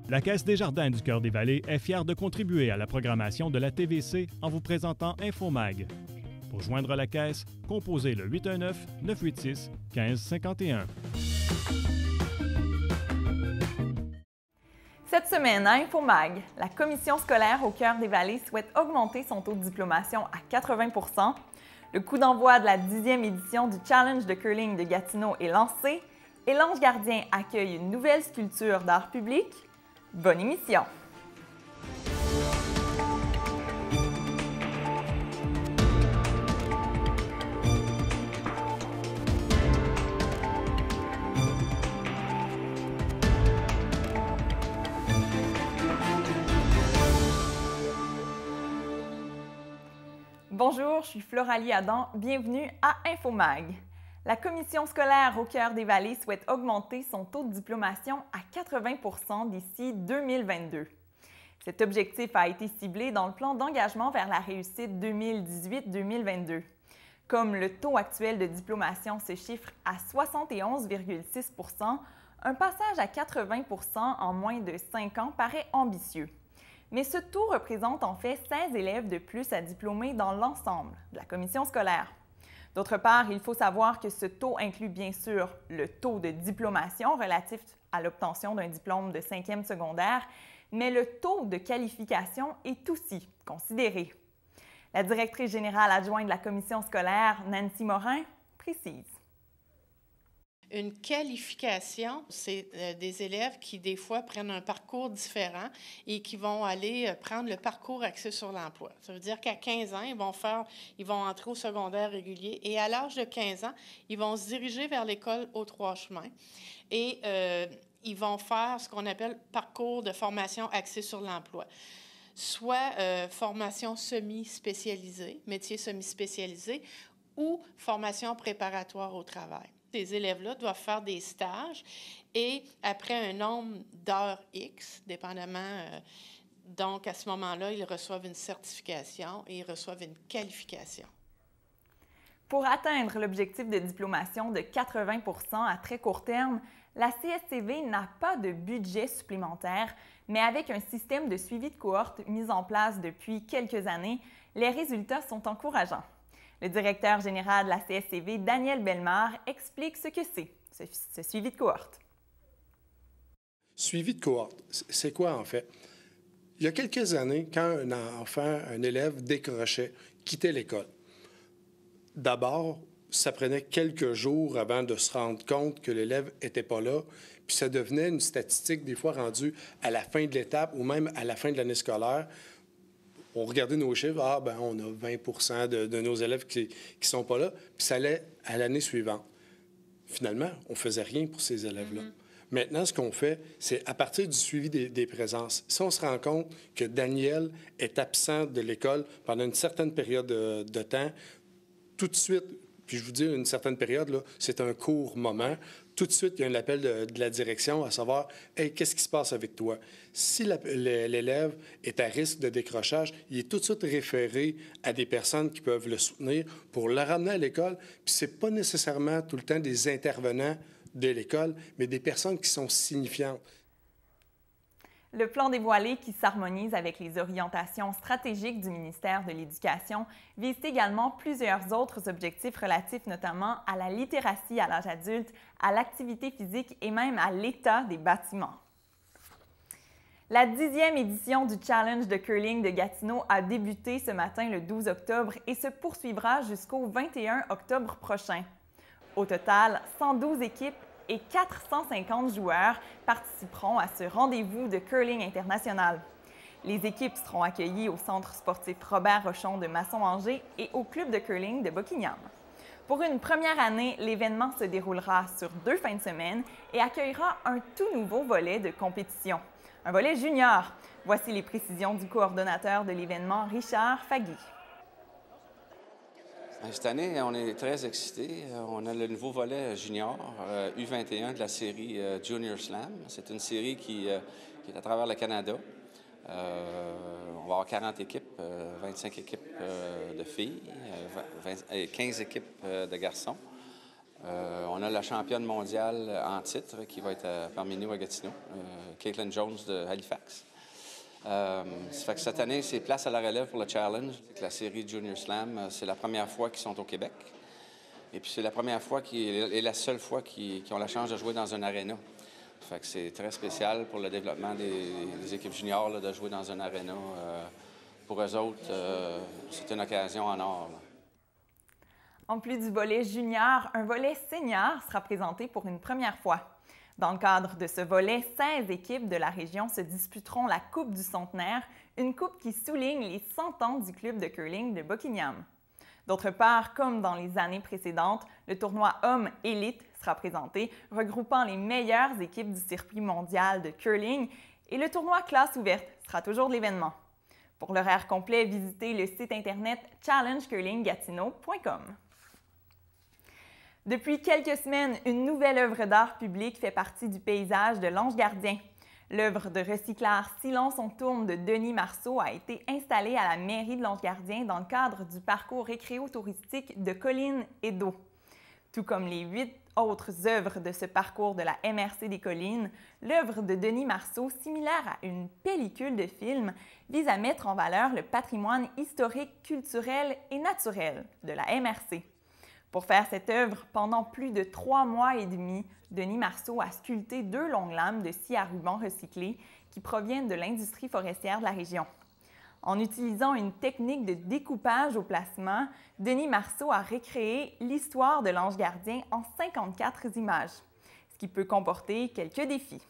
La Caisse des Jardins du Cœur-des-Vallées est fière de contribuer à la programmation de la TVC en vous présentant InfoMag. Pour joindre la Caisse, composez le 819-986-1551. Cette semaine, à InfoMag, la commission scolaire au Cœur-des-Vallées souhaite augmenter son taux de diplomation à 80 %. Le coup d'envoi de la 10e édition du Challenge de curling de Gatineau est lancé et l'Ange Gardien accueille une nouvelle sculpture d'art public. Bonne émission! Bonjour, je suis Floralie Adam. Bienvenue à InfoMag. La commission scolaire au Cœur-des-Vallées souhaite augmenter son taux de diplomation à 80 % d'ici 2022. Cet objectif a été ciblé dans le plan d'engagement vers la réussite 2018-2022. Comme le taux actuel de diplomation se chiffre à 71,6 %, un passage à 80 % en moins de 5 ans paraît ambitieux. Mais ce taux représente en fait 16 élèves de plus à diplômer dans l'ensemble de la commission scolaire. D'autre part, il faut savoir que ce taux inclut bien sûr le taux de diplomation relatif à l'obtention d'un diplôme de 5e secondaire, mais le taux de qualification est aussi considéré. La directrice générale adjointe de la commission scolaire, Nancy Morin, précise. Une qualification, c'est des élèves qui, des fois, prennent un parcours différent et qui vont aller prendre le parcours axé sur l'emploi. Ça veut dire qu'à 15 ans, ils vont entrer au secondaire régulier et à l'âge de 15 ans, ils vont se diriger vers l'école aux Trois Chemins et ils vont faire ce qu'on appelle parcours de formation axé sur l'emploi. Soit formation semi-spécialisée, métier semi-spécialisé, ou formation préparatoire au travail. Ces élèves-là doivent faire des stages et après un nombre d'heures X, dépendamment, donc à ce moment-là, ils reçoivent une certification et ils reçoivent une qualification. Pour atteindre l'objectif de diplomation de 80 % à très court terme, la CSTV n'a pas de budget supplémentaire, mais avec un système de suivi de cohorte mis en place depuis quelques années, les résultats sont encourageants. Le directeur général de la CSTV, Daniel Bellemare, explique ce que c'est, ce suivi de cohorte. Suivi de cohorte, c'est quoi en fait? Il y a quelques années, quand un enfant, un élève décrochait, quittait l'école, d'abord, ça prenait quelques jours avant de se rendre compte que l'élève n'était pas là, puis ça devenait une statistique des fois rendue à la fin de l'étape ou même à la fin de l'année scolaire. On regardait nos chiffres, on a 20 % de nos élèves qui ne sont pas là, puis ça allait à l'année suivante. Finalement, on ne faisait rien pour ces élèves-là. Maintenant, ce qu'on fait, c'est à partir du suivi des présences. Si on se rend compte que Daniel est absent de l'école pendant une certaine période de temps, tout de suite, puis je vous dis une certaine période, là, c'est un court moment, tout de suite, il y a un appel de la direction à savoir « Hey, qu'est-ce qui se passe avec toi? » Si l'élève est à risque de décrochage, il est tout de suite référé à des personnes qui peuvent le soutenir pour le ramener à l'école. Puis ce n'est pas nécessairement tout le temps des intervenants de l'école, mais des personnes qui sont signifiantes. Le plan dévoilé, qui s'harmonise avec les orientations stratégiques du ministère de l'Éducation, vise également plusieurs autres objectifs relatifs notamment à la littératie à l'âge adulte, à l'activité physique et même à l'état des bâtiments. La 10e édition du Challenge de curling de Gatineau a débuté ce matin le 12 octobre et se poursuivra jusqu'au 21 octobre prochain. Au total, 112 équipes et 450 joueurs participeront à ce rendez-vous de curling international. Les équipes seront accueillies au Centre sportif Robert Rochon de Masson-Angers et au Club de curling de Buckingham. Pour une première année, l'événement se déroulera sur 2 fins de semaine et accueillera un tout nouveau volet de compétition, un volet junior. Voici les précisions du coordonnateur de l'événement, Richard Fagui. Cette année, on est très excités. On a le nouveau volet junior, U21 de la série Junior Slam. C'est une série qui est à travers le Canada. On va avoir 40 équipes, 25 équipes de filles, 15 équipes de garçons. On a la championne mondiale en titre qui va être parmi nous à Gatineau, Caitlin Jones de Halifax. Ça fait que cette année, c'est place à la relève pour le challenge. La série Junior Slam, c'est la première fois qu'ils sont au Québec. Et puis c'est la première fois et la seule fois qu'ils ont la chance de jouer dans un aréna. Ça fait que c'est très spécial pour le développement des équipes juniors là, de jouer dans un aréna. Pour eux autres, c'est une occasion en or. Là. En plus du volet junior, un volet senior sera présenté pour une première fois. Dans le cadre de ce volet, 16 équipes de la région se disputeront la Coupe du Centenaire, une coupe qui souligne les 100 ans du club de curling de Buckingham. D'autre part, comme dans les années précédentes, le tournoi Hommes Élite sera présenté, regroupant les meilleures équipes du circuit mondial de curling, et le tournoi Classe ouverte sera toujours l'événement. Pour l'horaire complet, visitez le site internet challengecurlinggatineau.com. Depuis quelques semaines, une nouvelle œuvre d'art public fait partie du paysage de l'Ange Gardien. L'œuvre de recyclage Silence on tourne de Denis Marceau a été installée à la mairie de l'Ange Gardien dans le cadre du parcours récréo-touristique de Collines et d'eau. Tout comme les 8 autres œuvres de ce parcours de la MRC des Collines, l'œuvre de Denis Marceau, similaire à une pellicule de film, vise à mettre en valeur le patrimoine historique, culturel et naturel de la MRC. Pour faire cette œuvre, pendant plus de 3 mois et demi, Denis Marceau a sculpté 2 longues lames de scie à ruban recyclé qui proviennent de l'industrie forestière de la région. En utilisant une technique de découpage au placement, Denis Marceau a recréé l'histoire de l'Ange Gardien en 54 images, ce qui peut comporter quelques défis.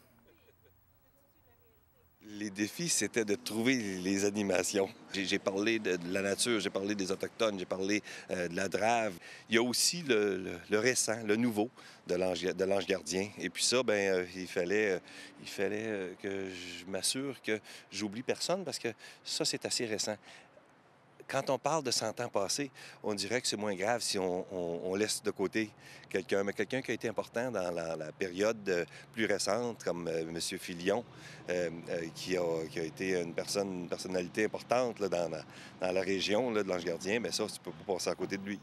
Les défis, c'était de trouver les animations. J'ai parlé de la nature, j'ai parlé des Autochtones, j'ai parlé de la drave. Il y a aussi le récent, le nouveau de l'Ange Gardien. Et puis ça, il fallait que je m'assure que j'oublie personne parce que ça, c'est assez récent. Quand on parle de 100 ans passés, on dirait que c'est moins grave si on laisse de côté quelqu'un. Mais quelqu'un qui a été important dans la période plus récente, comme M. Filion, qui a été une personnalité importante là, dans la région là, de l'Ange Gardien, mais ça, tu peux pas passer à côté de lui.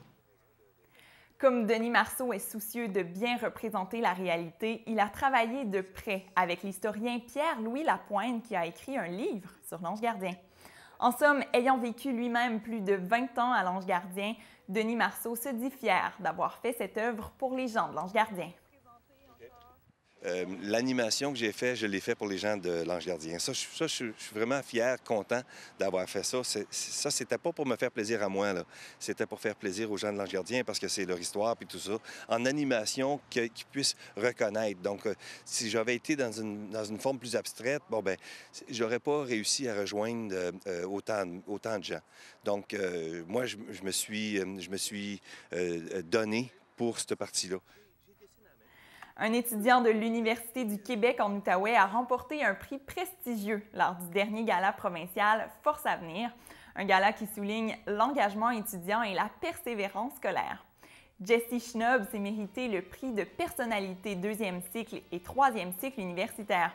Comme Denis Marceau est soucieux de bien représenter la réalité, il a travaillé de près avec l'historien Pierre-Louis Lapointe qui a écrit un livre sur l'Ange Gardien. En somme, ayant vécu lui-même plus de 20 ans à l'Ange Gardien, Denis Marceau se dit fier d'avoir fait cette œuvre pour les gens de l'Ange Gardien. L'animation que j'ai faite, je l'ai fait pour les gens de l'Ange Gardien. Ça, je suis vraiment fier, content d'avoir fait ça. Ça, c'était pas pour me faire plaisir à moi, là. C'était pour faire plaisir aux gens de l'Ange Gardien parce que c'est leur histoire puis tout ça. En animation, qu'ils puissent reconnaître. Donc, si j'avais été dans une forme plus abstraite, j'aurais pas réussi à rejoindre autant de gens. Donc, moi, je me suis donné pour cette partie-là. Un étudiant de l'Université du Québec en Outaouais a remporté un prix prestigieux lors du dernier gala provincial Force à venir, un gala qui souligne l'engagement étudiant et la persévérance scolaire. Jessie Schnob s'est mérité le prix de personnalité 2e cycle et 3e cycle universitaire.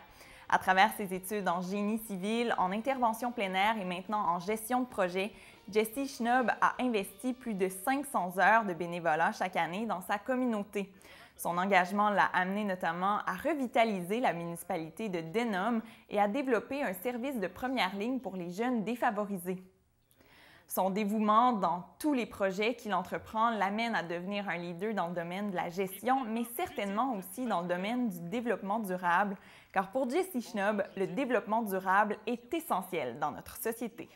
À travers ses études en génie civil, en intervention plein air et maintenant en gestion de projet, Jessie Schnob a investi plus de 500 heures de bénévolat chaque année dans sa communauté. Son engagement l'a amené notamment à revitaliser la municipalité de Denham et à développer un service de première ligne pour les jeunes défavorisés. Son dévouement dans tous les projets qu'il entreprend l'amène à devenir un leader dans le domaine de la gestion, mais certainement aussi dans le domaine du développement durable, car pour Jessie Schnob, le développement durable est essentiel dans notre société.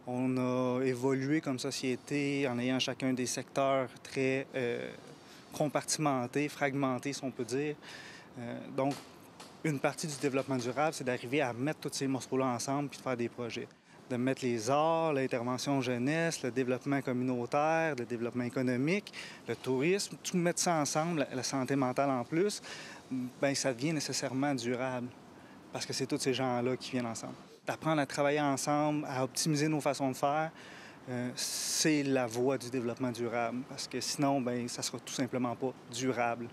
On a évolué comme société en ayant chacun des secteurs très compartimentés, fragmentés, si on peut dire. Donc, une partie du développement durable, c'est d'arriver à mettre tous ces morceaux-là ensemble puis de faire des projets. De mettre les arts, l'intervention jeunesse, le développement communautaire, le développement économique, le tourisme, tout mettre ça ensemble, la santé mentale en plus, bien, ça devient nécessairement durable parce que c'est tous ces gens-là qui viennent ensemble. D'apprendre à travailler ensemble, à optimiser nos façons de faire, c'est la voie du développement durable parce que sinon, bien, ça ne sera tout simplement pas durable.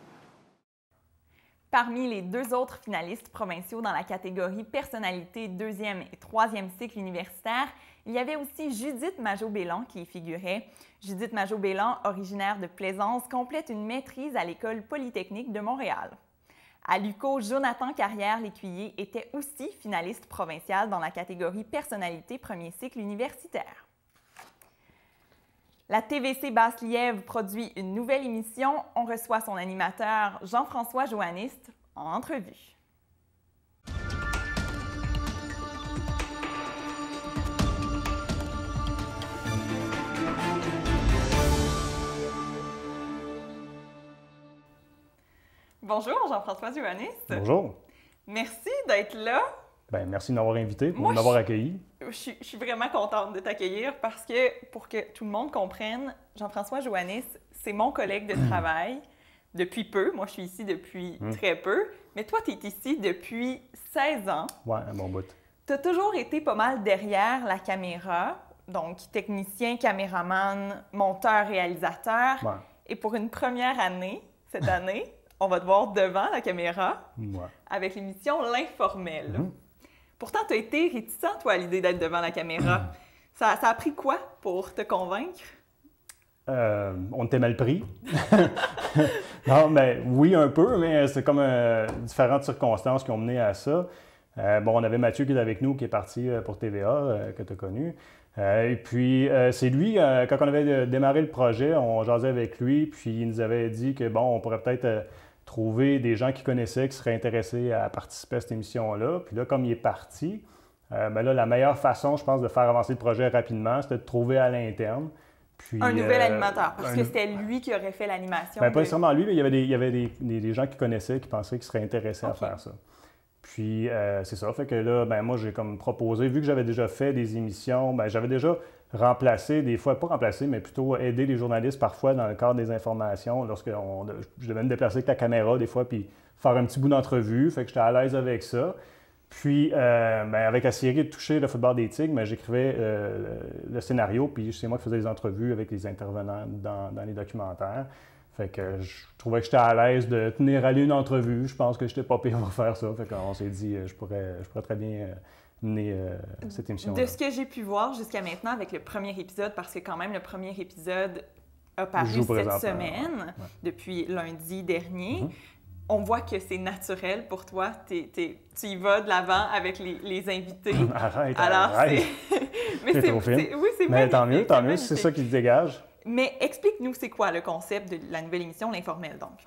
Parmi les 2 autres finalistes provinciaux dans la catégorie personnalité 2e et 3e cycle universitaire, Il y avait aussi Judith Majot-Bélan qui y figurait. Judith Majot-Bélan, originaire de Plaisance, complète une maîtrise à l'École polytechnique de Montréal. À l'UQO, Jonathan Carrière-Lécuyer était aussi finaliste provincial dans la catégorie personnalité premier cycle universitaire. La TVC Basse-Lièvre produit une nouvelle émission. On reçoit son animateur Jean-François Joanniste en entrevue. Bonjour Jean-François Joanniste. Bonjour. Merci d'être là. Bien, merci de m'avoir invité, de m'avoir accueilli. Je suis vraiment contente de t'accueillir parce que, pour que tout le monde comprenne, Jean-François Joanniste, c'est mon collègue de travail depuis peu. Moi, je suis ici depuis très peu. Mais toi, tu es ici depuis 16 ans. Oui, un bon bout. Tu as toujours été pas mal derrière la caméra, donc technicien, caméraman, monteur, réalisateur. Ouais. Et pour une première année, cette année, on va te voir devant la caméra avec l'émission L'Informel. Pourtant, tu as été réticent, toi, à l'idée d'être devant la caméra. Ça a pris quoi pour te convaincre? On était mal pris. Non, mais oui, un peu, mais c'est comme différentes circonstances qui ont mené à ça. On avait Mathieu qui est avec nous, qui est parti pour TVA, que tu as connu. Et puis, c'est lui, quand on avait démarré le projet, on jasait avec lui, puis il nous avait dit que, on pourrait peut-être trouver des gens qui connaissaient, qui seraient intéressés à participer à cette émission-là. Puis là, comme il est parti, la meilleure façon, je pense, de faire avancer le projet rapidement, c'était de trouver à l'interne. Puis, un nouvel animateur, parce que c'était lui qui aurait fait l'animation. Pas nécessairement lui, mais il y avait des gens qui connaissaient, qui pensaient qu'ils seraient intéressés à faire ça. Puis, c'est ça. Fait que là, moi, j'ai comme proposé, vu que j'avais déjà fait des émissions, j'avais déjà remplacé, des fois, pas remplacé, mais plutôt aider les journalistes parfois dans le cadre des informations, lorsque je devais me déplacer avec la caméra des fois, puis faire un petit bout d'entrevue. Fait que j'étais à l'aise avec ça. Puis, avec la série de Toucher le football des Tigres, j'écrivais le scénario, puis c'est moi qui faisais les entrevues avec les intervenants dans les documentaires. Fait que je trouvais que j'étais à l'aise de tenir à une entrevue. Je pense que j'étais pas pire pour faire ça. Fait qu'on s'est dit, je pourrais très bien mener cette émission-là. De ce que j'ai pu voir jusqu'à maintenant avec le premier épisode, parce que quand même le premier épisode a paru cette semaine, depuis lundi dernier, on voit que c'est naturel pour toi. Tu y vas de l'avant avec les invités. Arrête. Mais c'est trop fine. Oui, c'est Mais tant mieux, c'est ça qui se dégage. Mais explique-nous, c'est quoi le concept de la nouvelle émission, L'Informel, donc?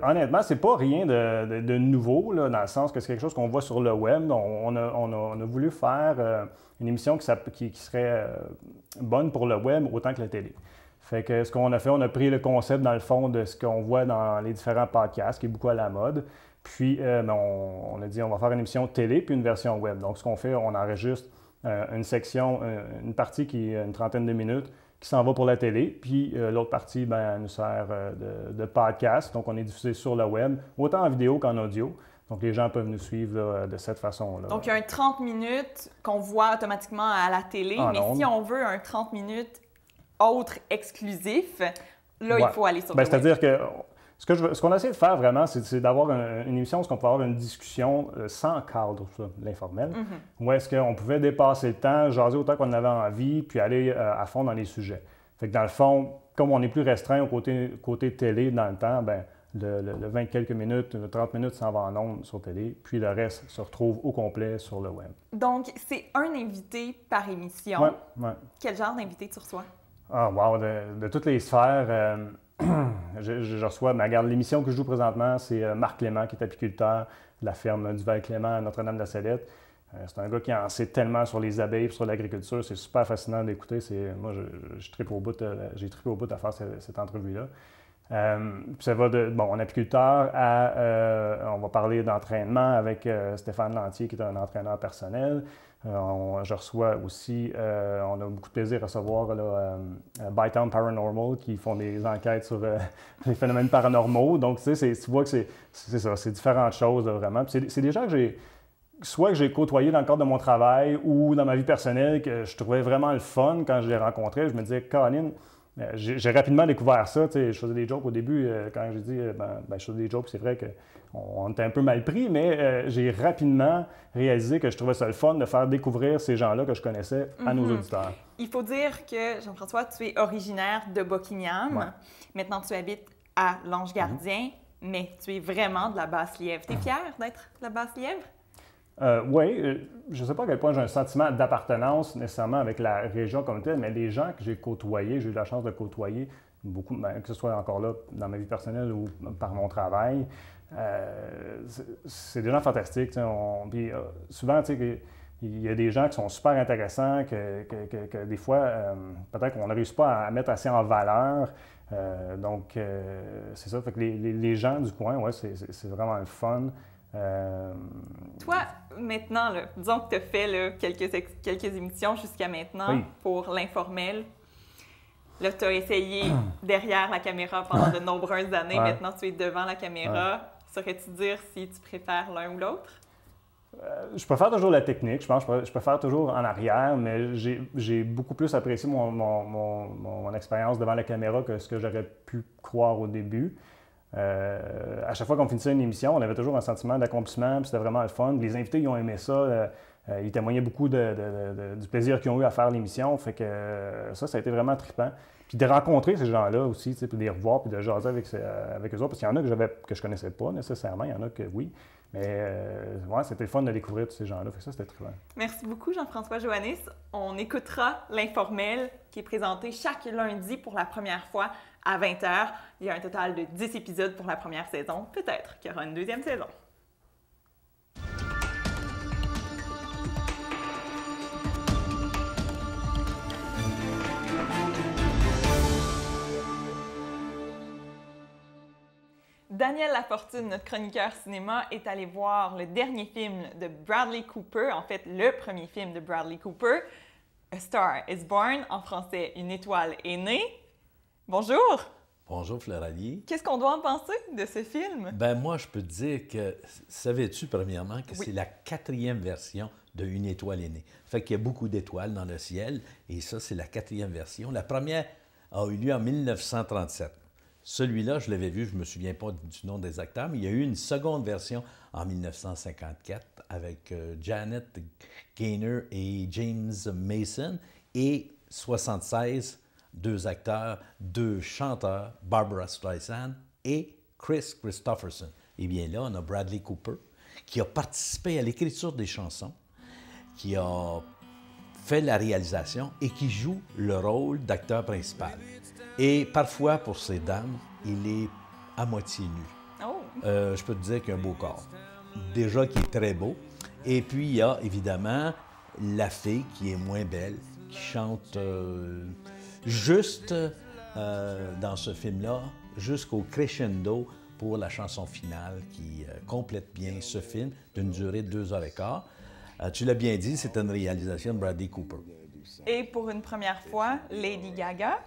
Honnêtement, c'est pas rien de nouveau, là, dans le sens que c'est quelque chose qu'on voit sur le web. On a voulu faire une émission qui serait bonne pour le web autant que la télé. Fait que ce qu'on a fait, on a pris le concept, dans le fond, de ce qu'on voit dans les différents podcasts, qui est beaucoup à la mode. Puis, on a dit, on va faire une émission télé puis une version web. Donc, ce qu'on fait, on enregistre une section, une partie qui est une trentaine de minutes, qui s'en va pour la télé, puis l'autre partie, elle nous sert de podcast. Donc, on est diffusé sur le web, autant en vidéo qu'en audio. Donc, les gens peuvent nous suivre là, de cette façon-là. Donc, il y a un 30 minutes qu'on voit automatiquement à la télé, mais si on veut un 30 minutes autre exclusif, là, il faut aller sur le web. C'est-à-dire que ce qu'on essaie de faire vraiment, c'est d'avoir une émission où on peut avoir une discussion sans cadre, l'informel, où est-ce qu'on pouvait dépasser le temps, jaser autant qu'on avait envie, puis aller à fond dans les sujets. Fait que dans le fond, comme on est plus restreint au côté télé dans le temps, le 20 quelques minutes, le 30 minutes s'en va en ondes sur télé, puis le reste se retrouve au complet sur le web. Donc, c'est un invité par émission. Oui. Quel genre d'invité tu reçois? Ah, wow! De toutes les sphères... je reçois, regarde, l'émission que je joue présentement, c'est Marc Clément, qui est apiculteur de la ferme du Val-Clément à Notre-Dame-de-la-Salette. C'est un gars qui en sait tellement sur les abeilles et sur l'agriculture. C'est super fascinant d'écouter. Moi, j'ai trippé au bout à faire cette entrevue-là. Ça va en apiculteur on va parler d'entraînement avec Stéphane Lantier, qui est un entraîneur personnel. Je reçois aussi, on a beaucoup de plaisir à recevoir Bytown Paranormal, qui font des enquêtes sur les phénomènes paranormaux. Donc, tu vois que c'est ça, c'est différentes choses, là, vraiment. Puis c'est des gens que j'ai côtoyés dans le cadre de mon travail ou dans ma vie personnelle, que je trouvais vraiment le fun quand je les rencontrais. Je me disais, Caroline, J'ai rapidement découvert ça. Je faisais des jokes au début, quand j'ai dit je faisais des jokes, c'est vrai qu'on était un peu mal pris, mais j'ai rapidement réalisé que je trouvais ça le fun de faire découvrir ces gens-là que je connaissais à nos auditeurs. Il faut dire que, Jean-François, tu es originaire de Buckingham. Ouais. Maintenant, tu habites à l'Ange-Gardien, mais tu es vraiment de la Basse-Lièvre. Tu es fier d'être de la Basse-Lièvre? Oui, je ne sais pas à quel point j'ai un sentiment d'appartenance nécessairement avec la région comme telle, mais les gens que j'ai côtoyés, j'ai eu la chance de côtoyer beaucoup, que ce soit encore là dans ma vie personnelle ou par mon travail, c'est des gens fantastiques. Puis, souvent, il y a des gens qui sont super intéressants, que des fois, peut-être qu'on ne réussit pas à mettre assez en valeur. C'est ça. Fait que les gens du coin, ouais, c'est vraiment le fun. Toi, maintenant, là, disons que tu as fait là, quelques émissions jusqu'à maintenant pour l'informel. Là, tu as essayé derrière la caméra pendant de nombreuses années. Maintenant, tu es devant la caméra. Saurais-tu dire si tu préfères l'un ou l'autre? Je préfère toujours la technique, je pense. Je préfère toujours en arrière, mais j'ai beaucoup plus apprécié mon expérience devant la caméra que ce que j'aurais pu croire au début. À chaque fois qu'on finissait une émission, on avait toujours un sentiment d'accomplissement, puis c'était vraiment le fun. Les invités, ils ont aimé ça. Ils témoignaient beaucoup du plaisir qu'ils ont eu à faire l'émission. Fait que ça a été vraiment trippant. Puis de rencontrer ces gens-là aussi, puis de les revoir, puis de jaser avec eux autres. Parce qu'il y en a que je connaissais pas nécessairement, il y en a que oui. Mais c'était le fun de découvrir tous ces gens-là. Fait que ça, c'était trippant. Merci beaucoup, Jean-François Joannis. On écoutera l'informel qui est présenté chaque lundi pour la première fois à 20h. Il y a un total de 10 épisodes pour la première saison. Peut-être qu'il y aura une deuxième saison. Daniel Lafortune, notre chroniqueur cinéma, est allé voir le dernier film de Bradley Cooper, en fait le premier film de Bradley Cooper, A Star is Born, en français Une étoile est née. Bonjour! Bonjour Floralier. Qu'est-ce qu'on doit en penser de ce film? Ben moi, je peux te dire que, savais-tu premièrement que c'est la 4e version de Une étoile est née. Fait qu'il y a beaucoup d'étoiles dans le ciel, et ça, c'est la 4e version. La première a eu lieu en 1937. Celui-là, je l'avais vu, je ne me souviens pas du nom des acteurs, mais il y a eu une seconde version en 1954 avec Janet Gaynor et James Mason, et 1976, 2 acteurs, 2 chanteurs, Barbra Streisand et Chris Christopherson. Et bien là, on a Bradley Cooper qui a participé à l'écriture des chansons, qui a fait la réalisation et qui joue le rôle d'acteur principal. Et parfois, pour ces dames, il est à moitié nu. Oh. Je peux te dire qu'il a un beau corps. Déjà, qui est très beau. Et puis, il y a évidemment la fille qui est moins belle, qui chante juste dans ce film-là, jusqu'au crescendo pour la chanson finale qui complète bien ce film d'une durée de 2h15. Tu l'as bien dit, c'est une réalisation de Bradley Cooper. Et pour une première fois, Lady Gaga.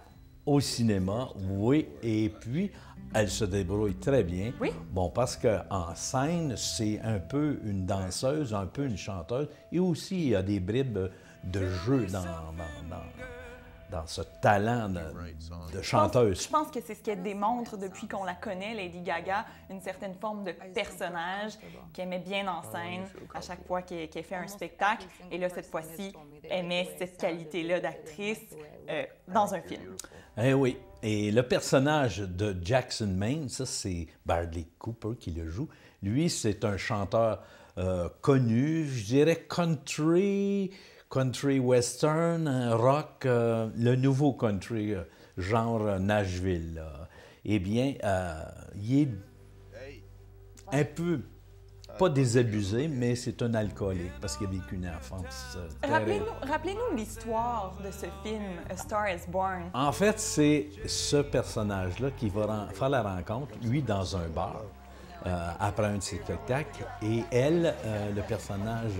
Au cinéma, oui. Et puis, elle se débrouille très bien. Oui. Bon, parce qu'en scène, c'est un peu une danseuse, un peu une chanteuse. Et aussi, il y a des bribes de jeu dans ce talent de chanteuse. Je pense que c'est ce qu'elle démontre depuis qu'on la connaît, Lady Gaga, une certaine forme de personnage qu'elle met bien en scène à chaque fois qu'elle fait un spectacle. Et là, cette fois-ci, elle met cette qualité-là d'actrice dans un film. Eh oui. Et le personnage de Jackson Maine, ça, c'est Bradley Cooper qui le joue. Lui, c'est un chanteur connu, je dirais country western, rock, le nouveau country, genre Nashville. Là. Eh bien, il est un peu, pas désabusé, mais c'est un alcoolique parce qu'il a vécu une enfance terrible. Rappelez-nous l'histoire de ce film, A Star is Born. En fait, c'est ce personnage-là qui va faire la rencontre, lui, dans un bar. Après un de ses spectacles. Et elle, le personnage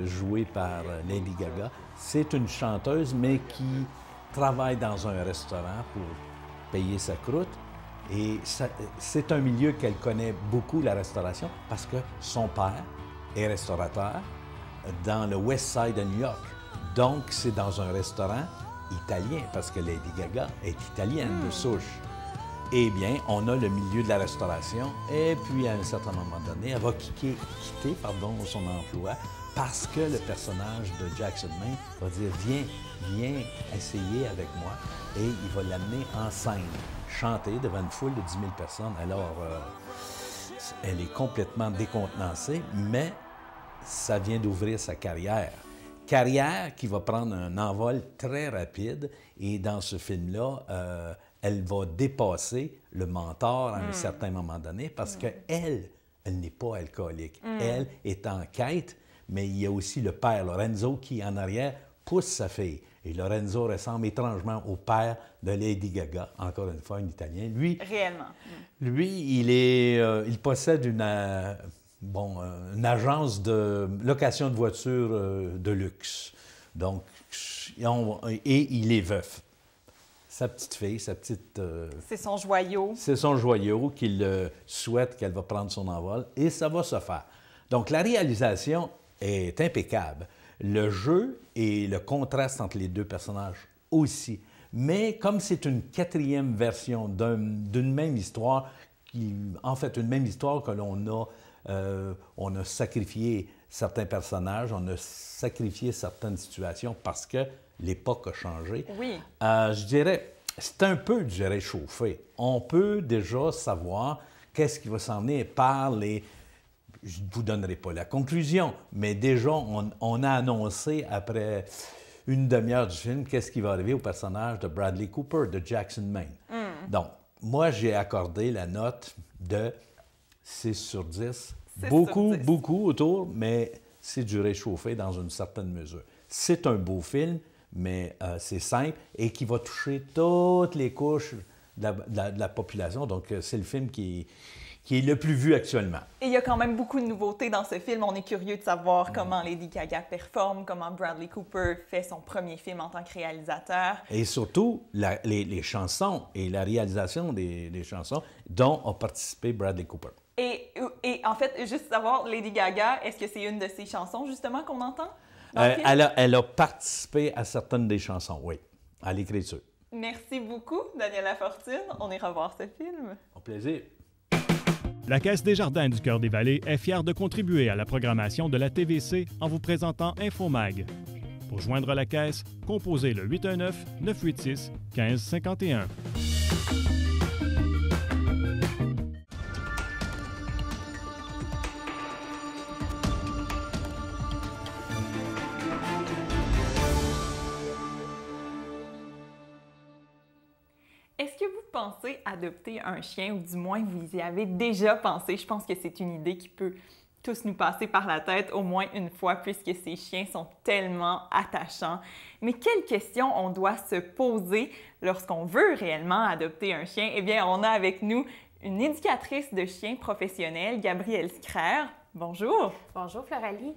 joué par Lady Gaga, c'est une chanteuse, mais qui travaille dans un restaurant pour payer sa croûte. Et c'est un milieu qu'elle connaît beaucoup, la restauration, parce que son père est restaurateur dans le West Side de New York. Donc, c'est dans un restaurant italien, parce que Lady Gaga est italienne de souche. Eh bien, on a le milieu de la restauration, et puis à un certain moment donné, elle va quitter son emploi parce que le personnage de Jackson Maine va dire « Viens essayer avec moi », et il va l'amener en scène, chanter devant une foule de 10 000 personnes. Alors, elle est complètement décontenancée, mais ça vient d'ouvrir sa carrière. Carrière qui va prendre un envol très rapide, et dans ce film-là, elle va dépasser le mentor à un certain moment donné parce qu'elle n'est pas alcoolique. Elle est en quête, mais il y a aussi le père, Lorenzo, qui en arrière pousse sa fille. Et Lorenzo ressemble étrangement au père de Lady Gaga, encore une fois un Italien. Lui, réellement. Lui, il possède une agence de location de voitures de luxe. Donc, et il est veuf. Sa petite fille, c'est son joyau. C'est son joyau qu'il souhaite qu'elle va prendre son envol, et ça va se faire. Donc, la réalisation est impeccable. Le jeu et le contraste entre les deux personnages aussi. Mais comme c'est une quatrième version d'une même histoire, une même histoire que on a sacrifié certains personnages, on a sacrifié certaines situations parce que l'époque a changé. Oui. Je dirais, c'est un peu du réchauffé. On peut déjà savoir qu'est-ce qui va s'en venir par les... Je ne vous donnerai pas la conclusion, mais déjà, on a annoncé après une demi-heure du film qu'est-ce qui va arriver au personnage de Bradley Cooper, de Jackson Maine. Donc, moi, j'ai accordé la note de 6 sur 10. Beaucoup autour, mais c'est du réchauffé dans une certaine mesure. C'est un beau film, mais c'est simple et qui va toucher toutes les couches de la population. Donc, c'est le film qui est le plus vu actuellement. Et il y a quand même beaucoup de nouveautés dans ce film. On est curieux de savoir comment Lady Gaga performe, comment Bradley Cooper fait son premier film en tant que réalisateur. Et surtout, les chansons et la réalisation des chansons dont a participé Bradley Cooper. Et en fait, juste savoir, Lady Gaga, est-ce que c'est une de ses chansons, justement, qu'on entend? Elle a participé à certaines des chansons, oui, à l'écriture. Merci beaucoup, Daniel Lafortune. On ira voir ce film. Au plaisir. La Caisse des Jardins du Cœur-des-Vallées est fière de contribuer à la programmation de la TVC en vous présentant InfoMag. Pour joindre la Caisse, composez le 819-986-1551. Est-ce que vous pensez adopter un chien, ou du moins vous y avez déjà pensé? Je pense que c'est une idée qui peut tous nous passer par la tête au moins une fois, puisque ces chiens sont tellement attachants. Mais quelles questions on doit se poser lorsqu'on veut réellement adopter un chien? Eh bien, on a avec nous une éducatrice de chiens professionnelle, Gabrielle Scraire. Bonjour. Bonjour, Floralie.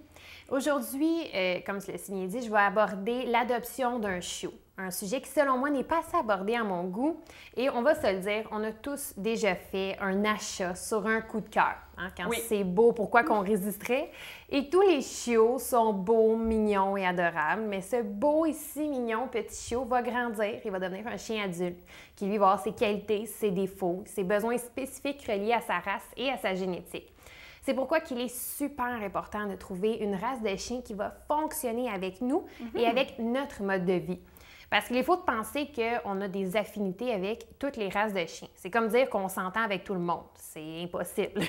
Aujourd'hui, comme je l'ai si bien dit, je vais aborder l'adoption d'un chiot. Un sujet qui, selon moi, n'est pas assez abordé à mon goût. Et on va se le dire, on a tous déjà fait un achat sur un coup de cœur. Hein? Quand c'est beau, pourquoi qu'on résisterait? Et tous les chiots sont beaux, mignons et adorables. Mais ce beau et si mignon petit chiot va grandir. Il va devenir un chien adulte qui, lui, va avoir ses qualités, ses défauts, ses besoins spécifiques reliés à sa race et à sa génétique. C'est pourquoi il est super important de trouver une race de chien qui va fonctionner avec nous et avec notre mode de vie. Parce qu'il est faux de penser qu'on a des affinités avec toutes les races de chiens. C'est comme dire qu'on s'entend avec tout le monde. C'est impossible.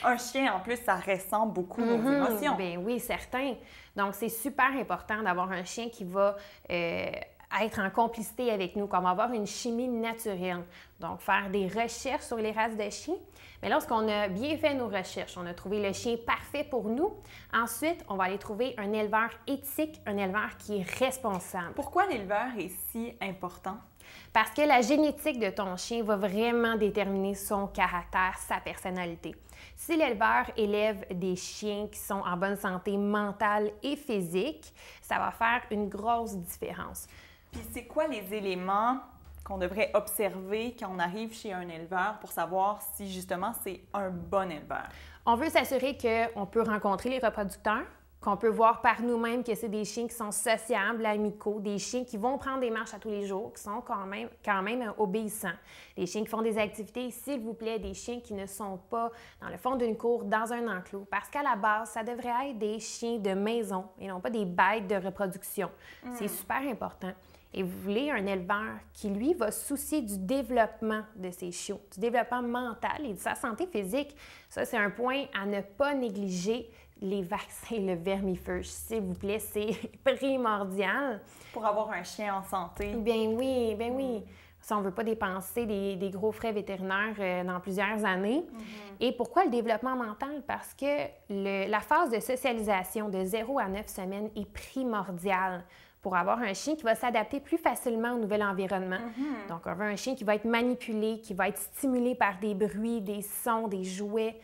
Un chien, en plus, ça ressent beaucoup nos émotions. Bien oui, certain. Donc, c'est super important d'avoir un chien qui va être en complicité avec nous, qu'on va avoir une chimie naturelle. Donc, faire des recherches sur les races de chiens. Mais lorsqu'on a bien fait nos recherches, on a trouvé le chien parfait pour nous, ensuite, on va aller trouver un éleveur éthique, un éleveur qui est responsable. Pourquoi l'éleveur est si important? Parce que la génétique de ton chien va vraiment déterminer son caractère, sa personnalité. Si l'éleveur élève des chiens qui sont en bonne santé mentale et physique, ça va faire une grosse différence. Puis c'est quoi les éléments qu'on devrait observer quand on arrive chez un éleveur pour savoir si justement c'est un bon éleveur? On veut s'assurer qu'on peut rencontrer les reproducteurs, qu'on peut voir par nous-mêmes que c'est des chiens qui sont sociables, amicaux, des chiens qui vont prendre des marches à tous les jours, qui sont quand même obéissants, des chiens qui font des activités, s'il vous plaît, des chiens qui ne sont pas dans le fond d'une cour, dans un enclos, parce qu'à la base, ça devrait être des chiens de maison et non pas des bêtes de reproduction. C'est super important. Et vous voulez un éleveur qui, lui, va se soucier du développement de ses chiots, du développement mental et de sa santé physique. Ça, c'est un point à ne pas négliger. Les vaccins, le vermifuge, s'il vous plaît, c'est primordial. Pour avoir un chien en santé. Bien oui. Si on ne veut pas dépenser des gros frais vétérinaires dans plusieurs années. Et pourquoi le développement mental? Parce que la phase de socialisation de 0 à 9 semaines est primordiale pour avoir un chien qui va s'adapter plus facilement au nouvel environnement. Donc, on veut un chien qui va être manipulé, qui va être stimulé par des bruits, des sons, des jouets.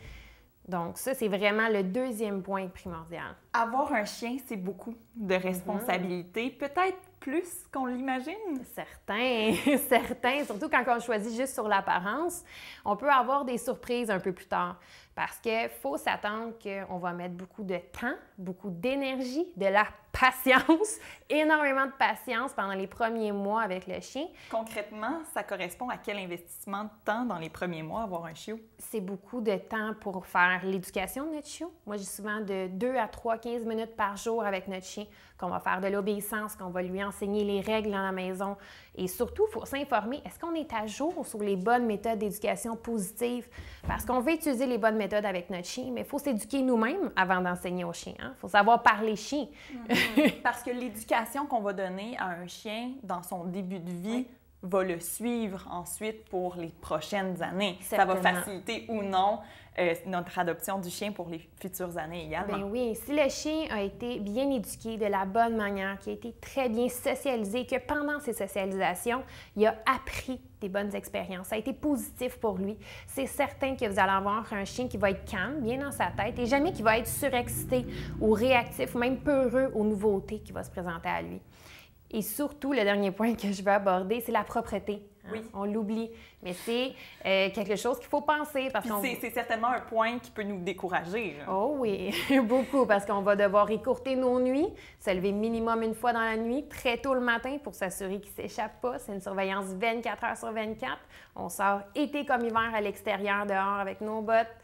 Donc, ça, c'est vraiment le deuxième point primordial. Avoir un chien, c'est beaucoup de responsabilités, peut-être plus qu'on l'imagine. Certains, surtout quand on choisit juste sur l'apparence. On peut avoir des surprises un peu plus tard parce qu'il faut s'attendre qu'on va mettre beaucoup de temps, beaucoup d'énergie, de la patience, énormément de patience pendant les premiers mois avec le chien. Concrètement, ça correspond à quel investissement de temps dans les premiers mois avoir un chiot? C'est beaucoup de temps pour faire l'éducation de notre chiot. Moi, j'ai souvent de 2 à 3, 15 minutes par jour avec notre chien, qu'on va faire de l'obéissance, qu'on va lui enseigner les règles dans la maison. Et surtout, il faut s'informer, est-ce qu'on est à jour sur les bonnes méthodes d'éducation positive? Parce qu'on veut utiliser les bonnes méthodes avec notre chien, mais il faut s'éduquer nous-mêmes avant d'enseigner au chien. Il faut savoir parler chien. Parce que l'éducation qu'on va donner à un chien dans son début de vie va le suivre ensuite pour les prochaines années. Certainement. Ça va faciliter ou non notre adoption du chien pour les futures années également. Bien oui, si le chien a été bien éduqué de la bonne manière, qui a été très bien socialisé, que pendant ses socialisations, il a appris des bonnes expériences, ça a été positif pour lui, c'est certain que vous allez avoir un chien qui va être calme, bien dans sa tête, et jamais qui va être surexcité ou réactif ou même peureux aux nouveautés qui vont se présenter à lui. Et surtout, le dernier point que je veux aborder, c'est la propreté. Oui. On l'oublie, mais c'est quelque chose qu'il faut penser. Parce que c'est certainement un point qui peut nous décourager. Là. Oh oui, beaucoup, parce qu'on va devoir écourter nos nuits, se lever minimum une fois dans la nuit, très tôt le matin pour s'assurer qu'il ne s'échappe pas. C'est une surveillance 24 heures sur 24. On sort été comme hiver à l'extérieur, dehors avec nos bottes,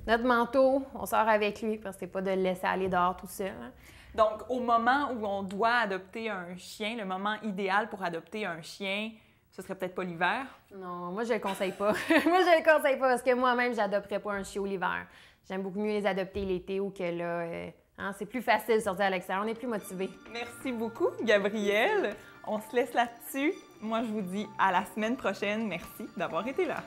notre manteau, on sort avec lui parce que c'est pas de le laisser aller dehors tout seul. Hein. Donc, au moment où on doit adopter un chien, le moment idéal pour adopter un chien, ce serait peut-être pas l'hiver? Non, moi, je le conseille pas. Moi, je le conseille pas parce que moi-même, j'adopterais pas un chiot l'hiver. J'aime beaucoup mieux les adopter l'été ou que là, c'est plus facile de sortir à l'extérieur. On est plus motivés. Merci beaucoup, Gabrielle. On se laisse là-dessus. Moi, je vous dis à la semaine prochaine. Merci d'avoir été là.